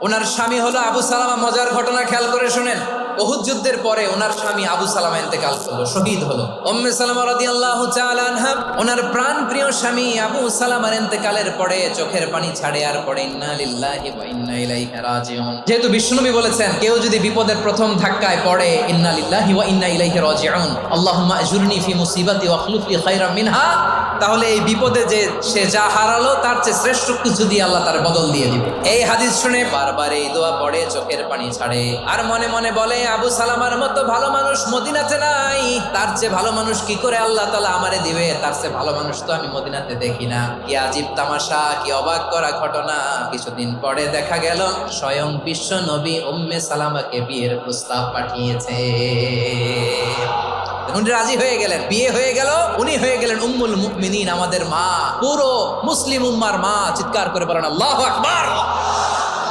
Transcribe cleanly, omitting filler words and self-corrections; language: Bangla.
ওনার স্বামী হলো আবু সালামা। মজার ঘটনা খেয়াল করে শুনেন। উহুদ যুদ্ধের পরে ওনার স্বামী আবু সালামা ইন্তেকাল করলো, শহীদ হলো। উম্মে সালামা রাদিয়াল্লাহু তাআলা আনহা ওনার প্রাণ প্রিয় স্বামী আবু সালামার ইন্তেকালের পরে চোখের পানি ছাড়ে আর পড়ে ইন্না লিল্লাহি ওয়া ইন্না ইলাইহি রাজিউন। যেহেতু বিশ্বনবী বলেছেন কেউ যদি বিপদের প্রথম ধাক্কায় পড়ে ইন্না লিল্লাহি ওয়া ইন্না ইলাইহি রাজিউন, আল্লাহুম্মা আজুরনি ফি মুসিবাতি ওয়া আখলুফ লি খায়রাম মিনহা, তাহলে এই বিপদে যে সে যা হারালো তার চেয়ে শ্রেষ্ঠ কিছু দিয়ে আল্লাহ তার বদল দিয়ে দিবে। এই হাদিস শুনে বারবার এই দোয়া পড়ে চোখের পানি ছাড়ে আর মনে মনে বলে আবু সালামার মতো ভালো মানুষ মদিনাতে নাই, তার চেয়ে ভালো মানুষ কি করে আল্লাহ তাআলা আমারে দিবে, তার চেয়ে ভালো মানুষ তো আমি মদিনাতে দেখি না। কি আজীব তামাশা, কি অবাক করা ঘটনা। কিছুদিন পরে দেখা গেল স্বয়ং বিশ্ব নবী উম্মে সালামাকে বিয়ের প্রস্তাব পাঠিয়েছে। উনি রাজি হয়ে গেলেন, বিয়ে হয়ে গেল, উনি হয়ে গেলেন উম্মুল মুমিনিন, আমাদের মা, পুরো মুসলিম উম্মার মা। চিৎকার করে বলেন আল্লাহু আকবার।